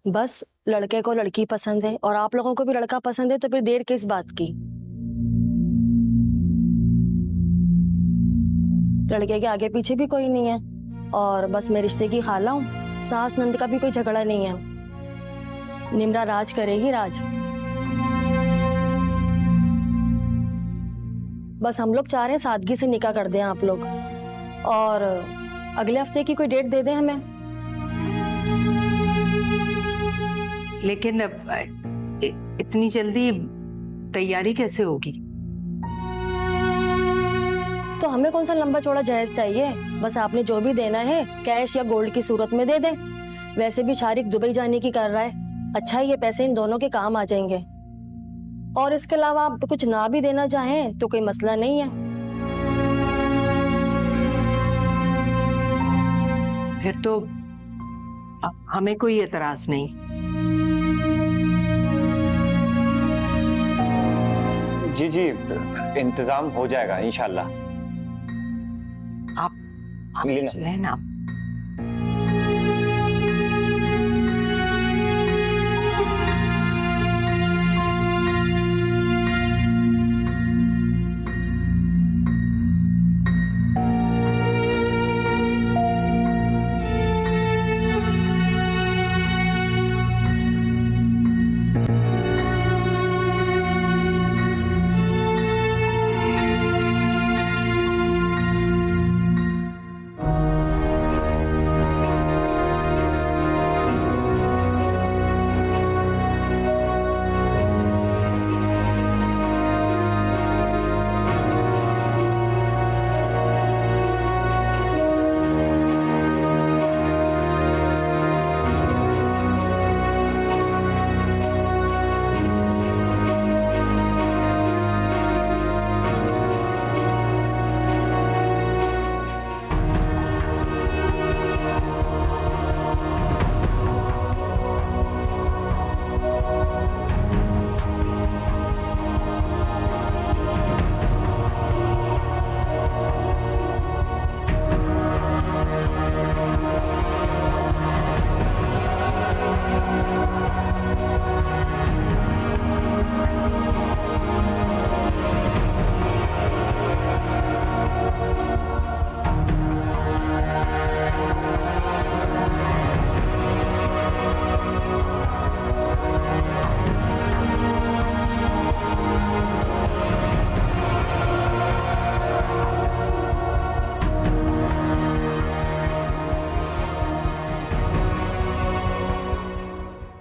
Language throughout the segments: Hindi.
बस लड़के को लड़की पसंद है और आप लोगों को भी लड़का पसंद है, तो फिर देर किस बात की। लड़के के आगे पीछे भी कोई नहीं है और बस मैं रिश्ते की खाला हूँ। सास नंद का भी कोई झगड़ा नहीं है। निम्रा राज करेगी, राज। बस हम लोग चाह रहे हैं सादगी से निकाह कर दें आप लोग, और अगले हफ्ते की कोई डेट दे दें हमें। लेकिन अब इतनी जल्दी तैयारी कैसे होगी? तो हमें कौन सा लंबा चौड़ा जहेज चाहिए, बस आपने जो भी देना है कैश या गोल्ड की सूरत में दे दें। वैसे भी शारिक दुबई जाने की कर रहा है, अच्छा है ये पैसे इन दोनों के काम आ जाएंगे। और इसके अलावा आप कुछ ना भी देना चाहें तो कोई मसला नहीं है। फिर तो हमें कोई एतराज नहीं। जी जी, इंतजाम हो जाएगा इंशाल्लाह। आप लेना। लेना।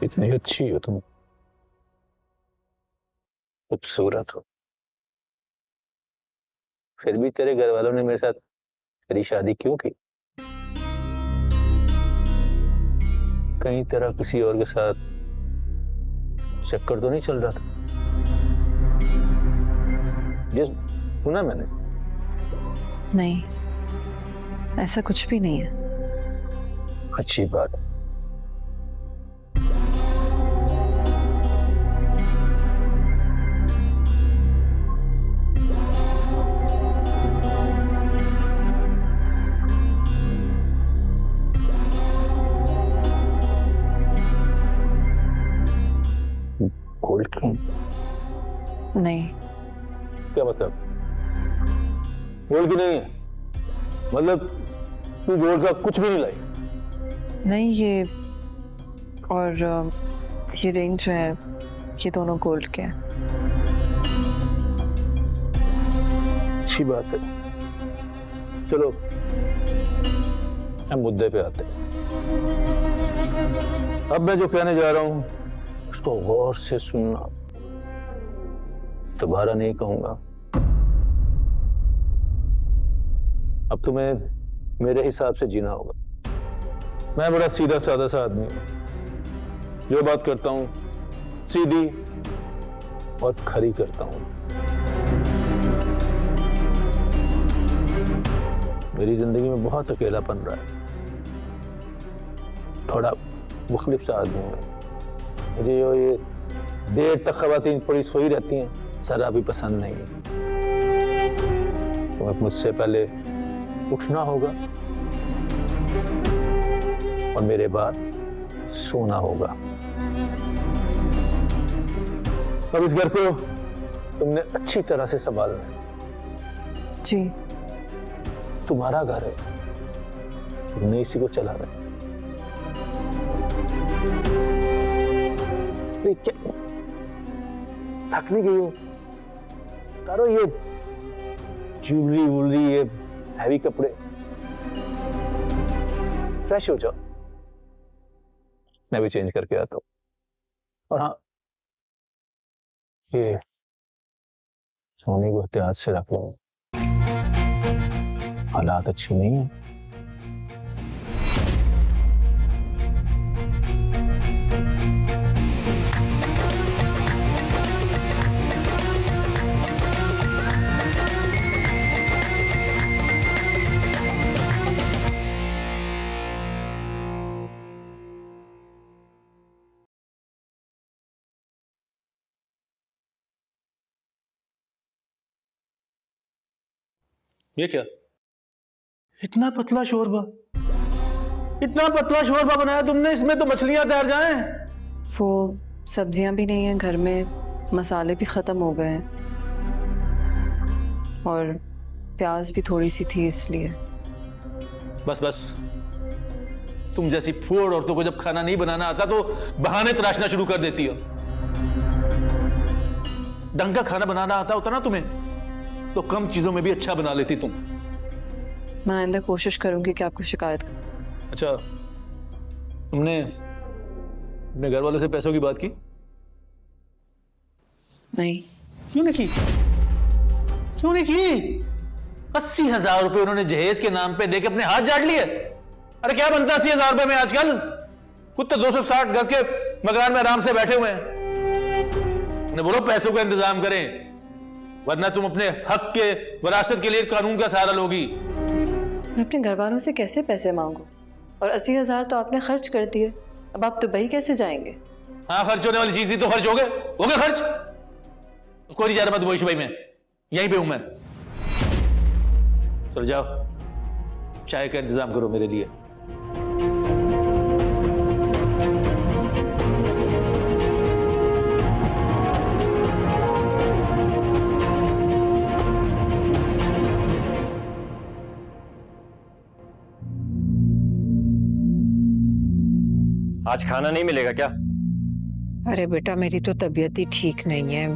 इतनी अच्छी हो तुम, खूबसूरत हो, फिर भी तेरे घर वालों ने मेरे साथ तेरी शादी क्यों की? कहीं तेरा किसी और के साथ चक्कर तो नहीं चल रहा था? ये सुना मैंने। नहीं, ऐसा कुछ भी नहीं है। अच्छी बात। गोल्ड की? नहीं। क्या मतलब? गोल्ड की नहीं है मतलब तू गोल्ड का कुछ भी नहीं लाई? नहीं, ये और ये रिंग जो है ये दोनों गोल्ड के हैं। अच्छी बात है। चलो हम मुद्दे पे आते हैं। अब मैं जो कहने जा रहा हूं उसको गौर से सुनना, दोबारा नहीं कहूंगा। अब तुम्हें मेरे हिसाब से जीना होगा। मैं बड़ा सीधा साधा सा आदमी हूं, जो बात करता हूं सीधी और खरी करता हूं। मेरी जिंदगी में बहुत अकेलापन रहा है, थोड़ा मुख्तलिफ सा आदमी हूं। मुझे ये देर तक खवातीन पड़ी सोई रहती हैं, जरा भी पसंद नहीं है। तुम्हें मुझसे पहले उठना होगा और मेरे बाद सोना होगा। अब इस घर को तुमने अच्छी तरह से संभालना है। जी। तुम्हारा घर है, तुमने इसी को चलाना है। ये क्या थक नहीं गई हो? तारो ये ज्वेलरी वुलरी, ये हैवी कपड़े, फ्रेश हो जाओ, मैं भी चेंज करके आता हूं। और हाँ, ये सोने को एहतियात से रख लो, हालात अच्छी नहीं है। ये क्या, इतना पतला शोरबा, इतना पतला शोरबा बनाया तुमने, इसमें तो मछलियां तैर जाएं। वो सब्जियां भी नहीं है घर में, मसाले भी ख़त्म हो गए हैं और प्याज भी थोड़ी सी थी इसलिए। बस बस, तुम जैसी फूड औरतों को जब खाना नहीं बनाना आता तो बहाने तराशना शुरू कर देती हो। ढंग का खाना बनाना आता होता ना तुम्हें तो कम चीजों में भी अच्छा बना लेती तुम। मैं आइंदा कोशिश करूंगी कि आपको शिकायत करूं। अच्छा, तुमने अपने घर वालों से पैसों की बात की? नहीं। क्यों नहीं की? क्यों नहीं की? 80,000 रुपए उन्होंने जहेज के नाम पे देके अपने हाथ झाड़ लिए। अरे क्या बनता 80,000 रुपए में आजकल? खुद तो 260 गज के मकान में आराम से बैठे हुए हैं। उन्हें बोलो पैसों का इंतजाम करें, वरना तुम अपने हक के विरासत के लिए कानून का सहारा लोगी। मैं अपने घर वालों से कैसे पैसे मांगू? और 80,000 तो आपने खर्च कर दिए, अब आप दुबई कैसे जाएंगे? हाँ, खर्च होने वाली चीज थी तो खर्च हो गए खर्च। उसको नहीं जा रहा मैं दुबई शुबई में, यहीं पे हूं मैं। चलो जाओ, चाय का इंतजाम करो मेरे लिए। आज खाना नहीं मिलेगा क्या? अरे बेटा, मेरी तो तबीयत ही ठीक नहीं है,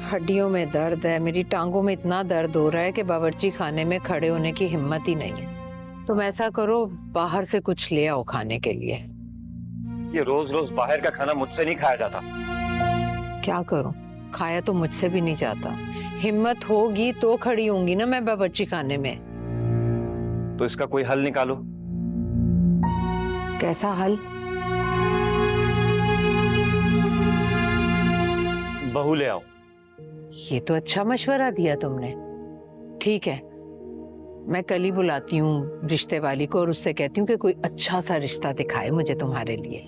हड्डियों में दर्द है, मेरी टांगों में इतना दर्द हो रहा है कि बावर्ची खाने में खड़े होने की हिम्मत ही नहीं है। तुम ऐसा करो, बाहर से कुछ ले आओ खाने के लिए। ये रोज रोज बाहर का खाना मुझसे नहीं खाया जाता। क्या करूं, खाया तो मुझसे भी नहीं जाता। हिम्मत होगी तो खड़ी होंगी ना मैं बावर्ची खाने में। तो इसका कोई हल निकालो। कैसा हल? बहू ले आओ। ये तो अच्छा मशवरा दिया तुमने। ठीक है, मैं कल ही बुलाती हूँ रिश्ते वाली को और उससे कहती हूँ कि कोई अच्छा सा रिश्ता दिखाए मुझे तुम्हारे लिए।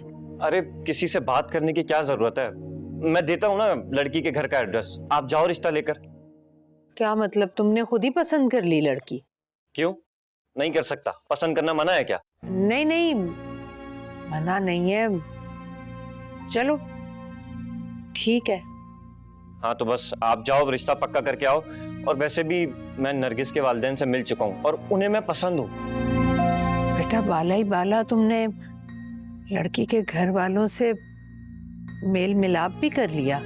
अरे किसी से बात करने की क्या जरूरत है? मैं देता हूँ ना लड़की के घर का एड्रेस, आप जाओ रिश्ता लेकर। क्या मतलब, तुमने खुद ही पसंद कर ली लड़की? क्यों नहीं कर सकता? पसंद करना मना है क्या? नहीं नहीं, मना नहीं है, चलो ठीक है। हाँ तो बस आप जाओ, रिश्ता पक्का करके आओ। और वैसे भी मैं नरगिस के वालिदैन से मिल चुका हूँ और उन्हें मैं पसंद हूँ। बेटा बाला ही बाला, तुमने लड़की के घर वालों से मेल मिलाप भी कर लिया?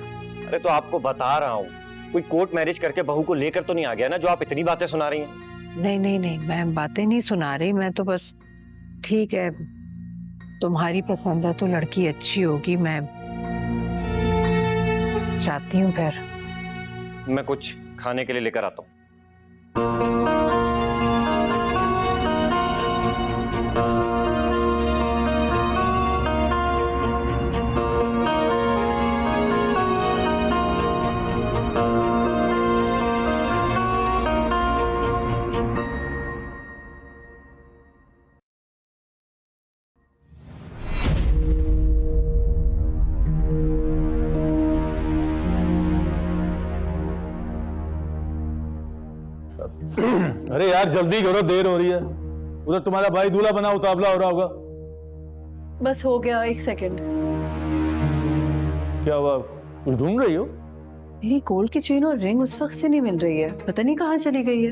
अरे तो आपको बता रहा हूँ, कोई कोर्ट मैरिज करके बहू को लेकर तो नहीं आ गया ना जो आप इतनी बातें सुना रही हैं? नहीं नहीं नहीं, मैं बातें नहीं सुना रही, मैं तो बस, ठीक है तुम्हारी पसंद है तो लड़की अच्छी होगी, मैं चाहती हूँ। फिर मैं कुछ खाने के लिए लेकर आता हूँ। अरे यार जल्दी करो, देर हो रही है। उधर तुम्हारा भाई दूल्हा बना उतावला हो रहा होगा। बस हो गया, 1 सेकंड। क्या हुआ? कुछ ढूंढ रही हो? मेरी गोल्ड की चेन और रिंग उस वक्त से नहीं मिल रही है, पता नहीं कहाँ चली गई है।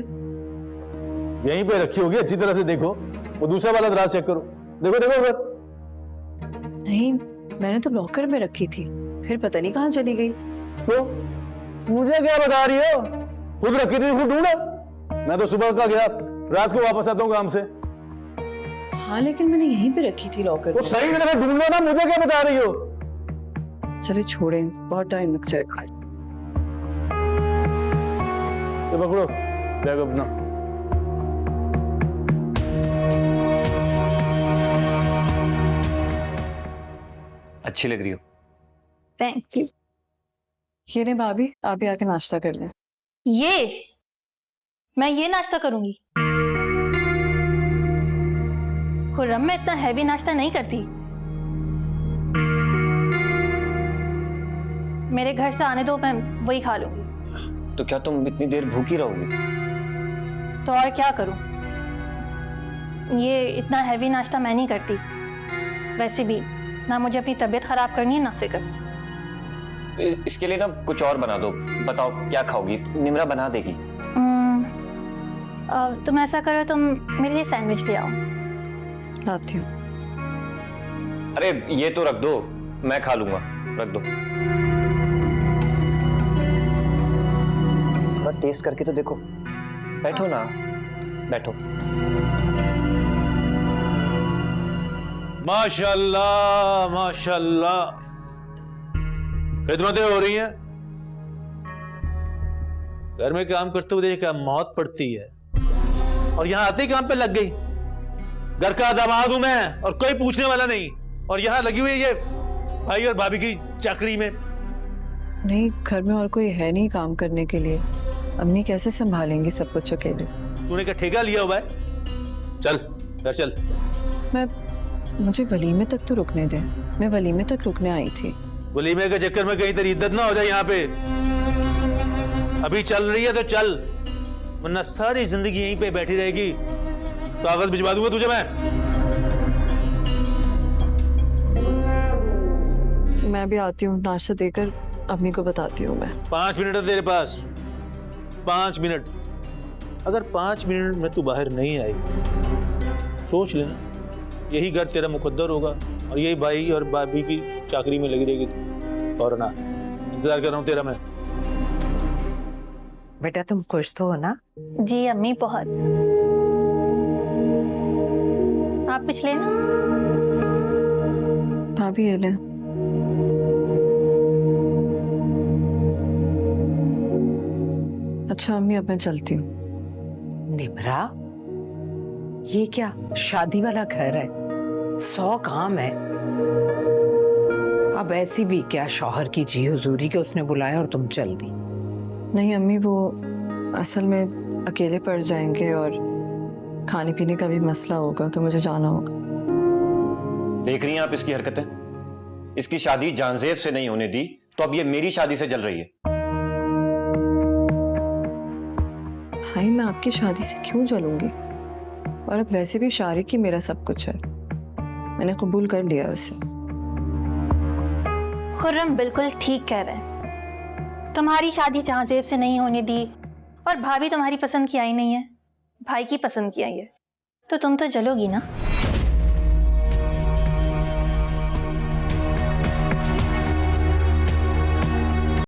यहीं पे रखी होगी, अच्छी तरह से देखो। वो दूसरा वाला दराज चेक करो, देखो देखो उधर। नहीं, मैंने तो लॉकर में रखी थी, फिर पता नहीं कहाँ चली गई। तो मुझे क्या बता रही हो? खुद रखी थी, खुद ढूंढा। मैं तो सुबह का गया, रात को वापस आता हूँ काम से। हाँ लेकिन मैंने यहीं पे रखी थी लॉकर तो में। सही जगह ढूंढ लो ना, मुझे क्या बता रही हो? चलिए छोड़ें, बहुत टाइम लग जाएगा। ये पकड़ो बैग अपना। अच्छी लग रही हो। Thank you. ये ने भाभी, आप भी आके नाश्ता कर लें। ये मैं ये नाश्ता करूंगी? खुर्रम, मैं इतना हैवी नाश्ता नहीं करती। मेरे घर से आने दो, मैं वही खा लूंगी। तो क्या तुम इतनी देर भूखी रहोगी? तो और क्या करूं? ये इतना हैवी नाश्ता मैं नहीं करती। वैसे भी ना मुझे अपनी तबीयत खराब करनी है ना फिक्र। इसके लिए ना कुछ और बना दो। बताओ क्या खाओगी? निम्रा बना देगी। तुम ऐसा करो, तुम मेरे लिए सैंडविच ले आओ। लाती हूँ। अरे ये तो रख दो, मैं खा लूंगा। रख दो। थोड़ा टेस्ट करके तो देखो। बैठो ना, बैठो। माशाल्लाह माशाल्लाह, खिदमतें हो रही हैं। घर में काम करते हुए देखा मौत पड़ती है, और यहां आते ही काम पे लग गई। घर का दामाद हूं मैं और कोई पूछने वाला नहीं, और यहां लगी हुई है ये भाई और भाभी की चाकरी में। नहीं, घर में और कोई है नहीं काम करने के लिए। अम्मी कैसे संभालेंगी सब कुछ अकेले? तूने क्या ठेका लिया हुआ है? चल घर चल। मुझे वलीमे तक तो रुकने दे। मैं वलीमे तक रुकने आई थी। वलीमे के चक्कर में कहीं तेरी इज्जत ना हो जाए यहाँ पे। अभी चल रही है तो चल, वरना सारी जिंदगी यहीं पे बैठी रहेगी। कागज भिजवा दूंगा तुझे मैं भी आती हूँ, नाश्ता देकर अम्मी को बताती हूँ मैं। 5 मिनट है तेरे पास, 5 मिनट। अगर 5 मिनट में तू बाहर नहीं आई, सोच लेना यही घर तेरा मुकद्दर होगा, और यही भाई और भाभी की चाकरी में लगी रहेगी तू। और ना, इंतजार कर रहा हूँ तेरा मैं। बेटा तुम खुश तो हो ना? जी अम्मी, बहुत। आप कुछ लेना? भाभी ये ले। अच्छा अम्मी, अब मैं चलती हूँ। निम्रा, ये क्या शादी वाला घर है? 100 काम है। अब ऐसी भी क्या शौहर की जी हुजूरी के उसने बुलाया और तुम चल दी? नहीं अम्मी, वो असल में अकेले पड़ जाएंगे और खाने पीने का भी मसला होगा, तो मुझे जाना होगा। देख रही हैं आप इसकी हरकतें? इसकी शादी जानजेब से नहीं होने दी, तो अब ये मेरी शादी से जल रही है। भाई, मैं आपकी शादी से क्यों जलूंगी? और अब वैसे भी शारिक ही मेरा सब कुछ है, मैंने कबूल कर लिया उसे। खुर्रम बिल्कुल ठीक कह रहे हैं। तुम्हारी शादी जहांजेब से नहीं होने दी, और भाभी तुम्हारी पसंद की आई नहीं है, भाई की पसंद की आई है, तो तुम तो जलोगी ना।